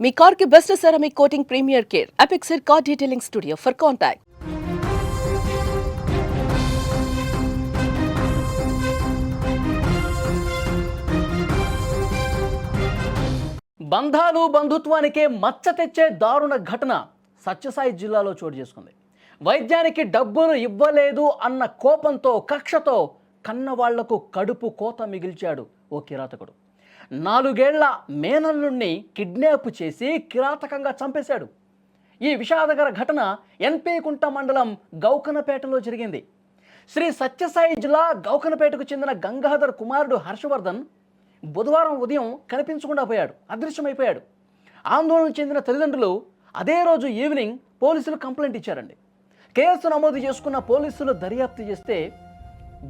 మీ car కి best ceramic coating premier care Apexer car detailing studio for contact. బంధాలు బంధుత్వానికే మచ్చ తెచ్చే దారుణ ఘటన సత్యసాయి జిల్లాలో చోటు చేసుకుంది. వైద్యానికి డబ్బులు ఇవ్వలేదు అన్న కోపంతో కక్షతో కన్నవాళ్లకు కడుపు కోత మిగిల్చాడు ఓ కిరాతకుడు. 4 ఏళ్ల మేనల్లుణ్ణి కిడ్నాప్ చేసి కిరాతకంగా చంపేశాడు. ఈ విషాదకర ఘటన ఎన్పీ కుంట మండలం గౌకనపేటలో జరిగింది. శ్రీ సత్యసాయి జిల్లా గౌకనపేటకు చెందిన గంగాధర్ కుమారుడు హర్షవర్ధన్ బుధవారం ఉదయం కనిపించకుండా పోయాడు, అదృశ్యమైపోయాడు. ఆందోళన చెందిన తల్లిదండ్రులు అదే రోజు ఈవినింగ్ పోలీసులు కంప్లైంట్ ఇచ్చారండి. కేసు నమోదు చేసుకున్న పోలీసులు దర్యాప్తు చేస్తే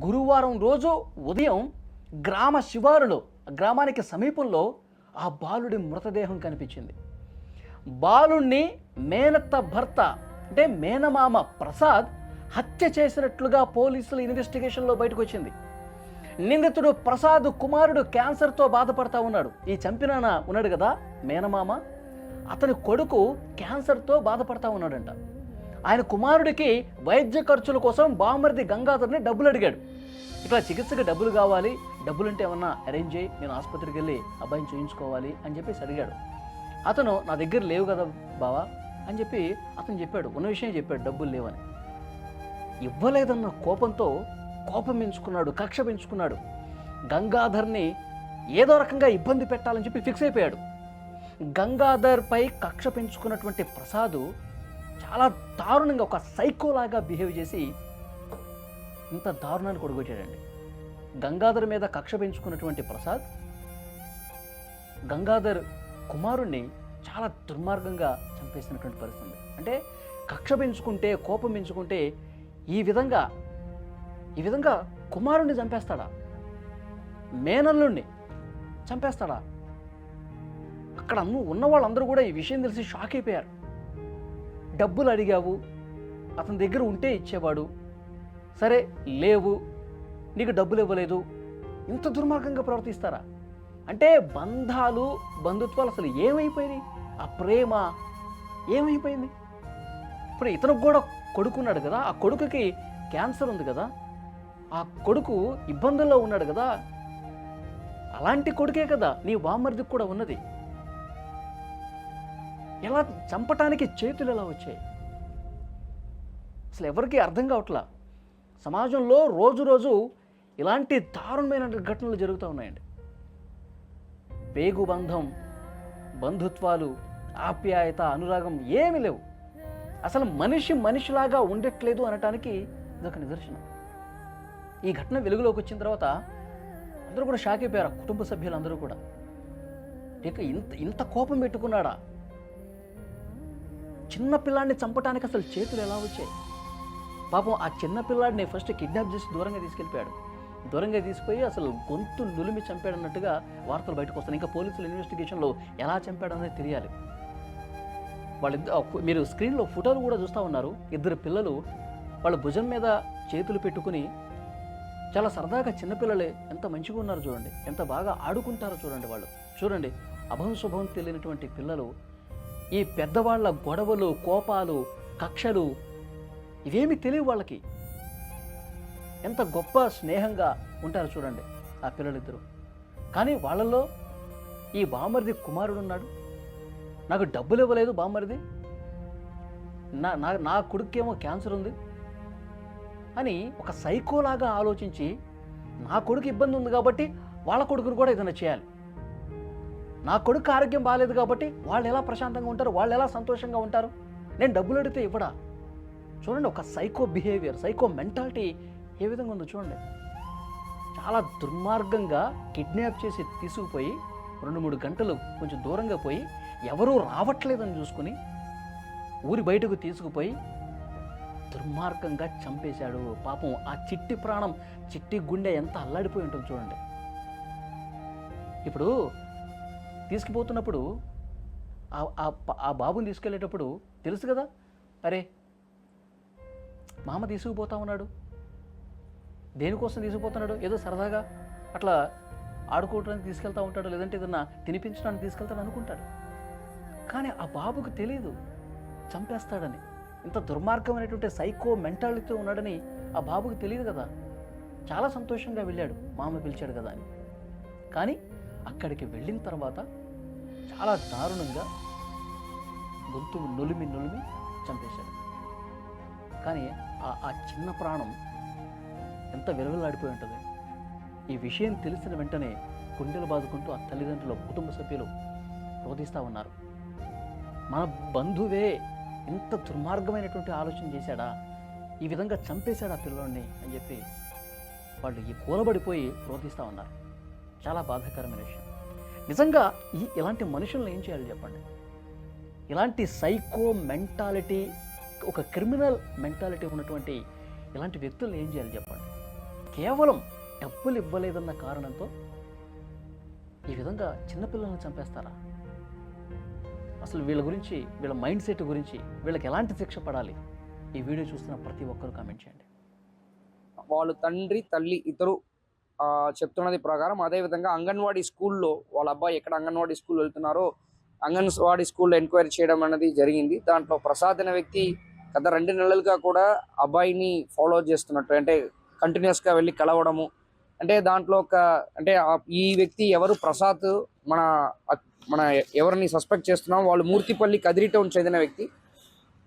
గురువారం రోజు ఉదయం గ్రామ శివారులో, గ్రామానికి సమీపంలో ఆ బాలుడి మృతదేహం కనిపించింది. బాలుణ్ణి మేనత్త భర్త అంటే మేనమామ ప్రసాద్ హత్య చేసినట్లుగా పోలీసుల ఇన్వెస్టిగేషన్లో బయటకు వచ్చింది. నిందితుడు ప్రసాద్ కుమారుడు క్యాన్సర్తో బాధపడతా ఉన్నాడు. ఈ చంపినాన ఉన్నాడు కదా మేనమామ, అతని కొడుకు క్యాన్సర్తో బాధపడతా ఉన్నాడంట. ఆయన కుమారుడికి వైద్య ఖర్చుల కోసం బామర్ది గంగాధర్ని డబ్బులు అడిగాడు. ఇట్లా చికిత్సకి డబ్బులు కావాలి, డబ్బులుంటే ఏమన్నా అరేంజ్ చేయి, నేను ఆసుపత్రికి వెళ్ళి అబ్బాయిని చూయించుకోవాలి అని చెప్పేసి అడిగాడు. అతను నా దగ్గర లేవు కదా బావా అని చెప్పి అతను చెప్పాడు, ఉన్న విషయం చెప్పాడు, డబ్బులు లేవని. ఇవ్వలేదన్న కోపంతో కోపం పెంచుకున్నాడు, కక్ష పెంచుకున్నాడు. గంగాధర్ని ఏదో రకంగా ఇబ్బంది పెట్టాలని చెప్పి ఫిక్స్ అయిపోయాడు. గంగాధర్పై కక్ష పెంచుకున్నటువంటి ప్రసాద్ చాలా దారుణంగా ఒక సైకోలాగా బిహేవ్ చేసి ఇంత దారుణాన్ని కొడుకొచ్చాడండి. గంగాధర్ మీద కక్ష పెంచుకున్నటువంటి ప్రసాద్ గంగాధర్ కుమారుణ్ణి చాలా దుర్మార్గంగా చంపేసినటువంటి పరిస్థితి. అంటే కక్ష పెంచుకుంటే, కోపం పెంచుకుంటే ఈ విధంగా కుమారుణ్ణి చంపేస్తాడా, మేనల్లుణ్ణి చంపేస్తాడా? అక్కడ ఉన్న వాళ్ళందరూ కూడా ఈ విషయం తెలిసి షాక్ అయిపోయారు. డబ్బులు అడిగావు, అతని దగ్గర ఉంటే ఇచ్చేవాడు, సరే లేవు, నీకు డబ్బులు ఇవ్వలేదు, ఇంత దుర్మార్గంగా ప్రవర్తిస్తారా? అంటే బంధాలు బంధుత్వాలు అసలు ఏమైపోయినాయి? ఆ ప్రేమ ఏమైపోయింది? ఇప్పుడు ఇతనికి కూడా కొడుకున్నాడు కదా, ఆ కొడుకుకి క్యాన్సర్ ఉంది కదా, ఆ కొడుకు ఇబ్బందుల్లో ఉన్నాడు కదా, అలాంటి కొడుకే కదా నీ బామ్మర్దికి కూడా ఉన్నది. ఎలా చంపటానికి చేతులు ఎలా వచ్చాయి? అసలు ఎవరికి అర్థం కావట్లా. సమాజంలో రోజు రోజు ఇలాంటి దారుణమైన ఘటనలు జరుగుతూ ఉన్నాయండి. పేగు బంధం, బంధుత్వాలు, ఆప్యాయత, అనురాగం ఏమీ లేవు. అసలు మనిషిలాగా ఉండట్లేదు అనటానికి ఇదొక నిదర్శనం. ఈ ఘటన వెలుగులోకి వచ్చిన తర్వాత అందరూ కూడా షాక్ అయిపోయారు, కుటుంబ సభ్యులందరూ కూడా. ఇక ఇంత కోపం పెట్టుకున్నాడా? చిన్న పిల్లాడిని చంపటానికి అసలు చేతులు ఎలా వచ్చాయి? పాపం ఆ చిన్న పిల్లాడిని ఫస్ట్ కిడ్నాప్ చేసి దూరంగా తీసుకెళ్ళిపోయాడు. దూరంగా తీసుకుపోయి అసలు గొంతు నులిమి చంపాడన్నట్టుగా వార్తలు బయటకు వస్తాయి. ఇంకా పోలీసుల ఇన్వెస్టిగేషన్లో ఎలా చంపాడనేది తెలియాలి. మీరు స్క్రీన్లో ఫోటోలు కూడా చూస్తూ ఉన్నారు. 2 పిల్లలు వాళ్ళ భుజం మీద చేతులు పెట్టుకుని చాలా సరదాగా, చిన్నపిల్లలే ఎంత మంచిగా ఉన్నారు చూడండి, ఎంత బాగా ఆడుకుంటారో చూడండి. వాళ్ళు చూడండి, అభం శుభం తెలియనటువంటి పిల్లలు ఈ పెద్దవాళ్ళ గొడవలు, కోపాలు, కక్షలు ఇవేమి తెలియవు వాళ్ళకి. ఎంత గొప్ప స్నేహంగా ఉంటారు చూడండి ఆ పిల్లలిద్దరూ. కానీ వాళ్ళల్లో ఈ బామ్మర్ది కుమారుడు ఉన్నాడు. నాకు డబ్బులు ఇవ్వలేదు బామ్మర్ది, నా కొడుకేమో క్యాన్సర్ ఉంది అని ఒక సైకోలాగా ఆలోచించి, నా కొడుకు ఇబ్బంది ఉంది కాబట్టి వాళ్ళ కొడుకును కూడా ఏదైనా చేయాలి, నా కొడుకు ఆరోగ్యం బాగాలేదు కాబట్టి వాళ్ళు ఎలా ప్రశాంతంగా ఉంటారు, వాళ్ళు ఎలా సంతోషంగా ఉంటారు, నేను డబ్బులు అడిగితే ఇవ్వడా? చూడండి, ఒక సైకో బిహేవియర్, సైకో మెంటాలిటీ ఏ విధంగా ఉందో చూడండి. చాలా దుర్మార్గంగా కిడ్నాప్ చేసి తీసుకుపోయి 2-3 గంటలు కొంచెం దూరంగా పోయి ఎవరూ రావట్లేదని చూసుకుని ఊరి బయటకు తీసుకుపోయి దుర్మార్గంగా చంపేశాడు. పాపం ఆ చిట్టి ప్రాణం, చిట్టి గుండె ఎంత అల్లాడిపోయి ఉంటుంది చూడండి. ఇప్పుడు తీసుకుపోతున్నప్పుడు ఆ బాబుని తీసుకెళ్ళేటప్పుడు తెలుసు కదా, అరే మామ తీసుకుపోతా ఉన్నాడు, దేనికోసం తీసుకుపోతున్నాడు, ఏదో సరదాగా అట్లా ఆడుకోవడానికి తీసుకెళ్తూ ఉంటాడు, లేదంటే ఏదన్నా తినిపించడానికి తీసుకెళ్తాడు అనుకుంటాడు. కానీ ఆ బాబుకు తెలియదు చంపేస్తాడని, ఇంత దుర్మార్గమైనటువంటి సైకో మెంటాలిటీతో ఉన్నాడని ఆ బాబుకు తెలియదు కదా. చాలా సంతోషంగా వెళ్ళాడు, మామ పిలిచాడు కదా అని. కానీ అక్కడికి వెళ్ళిన తర్వాత చాలా దారుణంగా గొంతు నులిమి చంపేశాడు. కానీ ఆ చిన్న ప్రాణం ఎంత విలువలాడిపోయి ఉంటుంది. ఈ విషయం తెలిసిన వెంటనే గుండెలు బాదుకుంటూ ఆ తల్లిదండ్రులు, కుటుంబ సభ్యులు రోధిస్తూ ఉన్నారు. మన బంధువే ఇంత దుర్మార్గమైనటువంటి ఆలోచన చేశాడా, ఈ విధంగా చంపేశాడు ఆ పిల్లోడిని అని చెప్పి వాళ్ళు ఈ కూలబడిపోయి రోధిస్తూ ఉన్నారు. చాలా బాధాకరమైన విషయం. నిజంగా ఇలాంటి మనుషులను ఏం చేయాలి చెప్పండి? ఇలాంటి సైకో మెంటాలిటీ, ఒక క్రిమినల్ మెంటాలిటీ ఉన్నటువంటి ఇలాంటి వ్యక్తులను ఏం చేయాలి చెప్పండి? కేవలం డబ్బులు ఇవ్వలేదన్న కారణంతో ఈ విధంగా చిన్నపిల్లలను చంపేస్తారా? అసలు వీళ్ళ గురించి, వీళ్ళ మైండ్ సెట్ గురించి, వీళ్ళకి ఎలాంటి శిక్ష పడాలి? ఈ వీడియో చూస్తున్న ప్రతి ఒక్కరు కామెంట్ చేయండి. వాళ్ళు తండ్రి తల్లి ఇద్దరు చెప్తున్నది ప్రకారం, అదేవిధంగా అంగన్వాడీ స్కూల్లో వాళ్ళ అబ్బాయి ఎక్కడ అంగన్వాడీ స్కూల్ వెళ్తున్నారో అంగన్వాడీ స్కూల్లో ఎంక్వైరీ చేయడం అనేది జరిగింది. దాంట్లో ప్రసాద్ అనే వ్యక్తి గత 2 నెలలుగా కూడా అబ్బాయిని ఫాలో చేస్తున్నట్టు, అంటే కంటిన్యూస్గా వెళ్ళి కలవడము, అంటే దాంట్లో ఈ వ్యక్తి ఎవరు, ప్రసాద్ మన ఎవరిని సస్పెక్ట్ చేస్తున్నాం, వాళ్ళు మూర్తిపల్లి కదిరి టౌన్ చెందిన వ్యక్తి.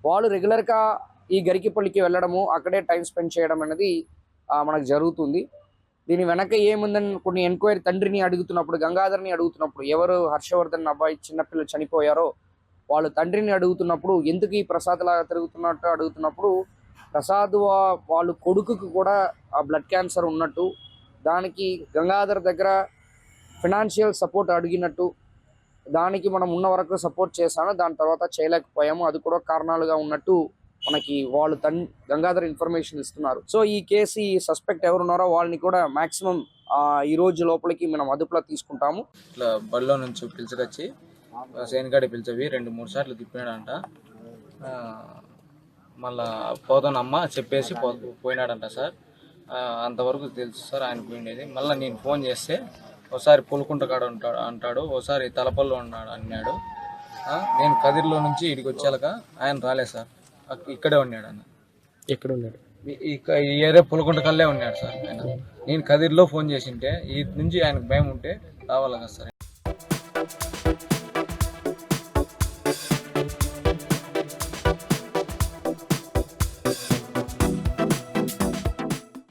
వాళ్ళు రెగ్యులర్గా ఈ గరికిపల్లికి వెళ్ళడము, అక్కడే టైం స్పెండ్ చేయడం అనేది మనకు జరుగుతుంది. దీని వెనక ఏముందని కొన్ని ఎంక్వైరీ తండ్రిని అడుగుతున్నప్పుడు, గంగాధర్ని అడుగుతున్నప్పుడు, ఎవరు హర్షవర్ధన్ అబ్బాయి చిన్నపిల్లలు చనిపోయారో వాళ్ళు తండ్రిని అడుగుతున్నప్పుడు, ఎందుకు ఈ ప్రసాద్ లాగా తిరుగుతున్నట్టు అడుగుతున్నప్పుడు, ప్రసాద్ వాళ్ళు కొడుకుకు కూడా ఆ బ్లడ్ క్యాన్సర్ ఉన్నట్టు, దానికి గంగాధర్ దగ్గర ఫినాన్షియల్ సపోర్ట్ అడిగినట్టు, దానికి మనం ఉన్న వరకు సపోర్ట్ చేశాను, దాని తర్వాత చేయలేకపోయాము, అది కూడా కారణాలుగా ఉన్నట్టు మనకి వాళ్ళు గంగాధర్ ఇన్ఫర్మేషన్ ఇస్తున్నారు. సో ఈ కేసు, ఈ సస్పెక్ట్ ఎవరున్నారో వాళ్ళని కూడా మాక్సిమం ఈ రోజు లోపలికి మనం అదుపులో తీసుకుంటాము. ఇట్లా బడిలో నుంచి పిలిచకొచ్చి సేనగాడి పిలిచవి 2-3 సార్లు తిప్పినాడంట. మళ్ళా పోతానమ్మ చెప్పేసి పోయినాడంట సార్. అంతవరకు తెలుసు సార్ ఆయన పోయినది. మళ్ళీ నేను ఫోన్ చేస్తే ఒకసారి పులుకుంట కాడ అంటాడు, ఒకసారి తలపల్లో ఉన్నాడు అన్నాడు. నేను కదిరిలో నుంచి ఇడికి వచ్చాక ఆయన రాలేదు సార్, ఇక్కడే ఉన్నాడు అన్న. ఎక్కడ ఉన్నాడు? ఈ ఏరియా పులుకుంట కల్లే ఉన్నాడు సార్ ఆయన. నేను కదిరిలో ఫోన్ చేసింటే ఈ నుంచి ఆయనకు భయం ఉంటే రావాలి కదా సార్.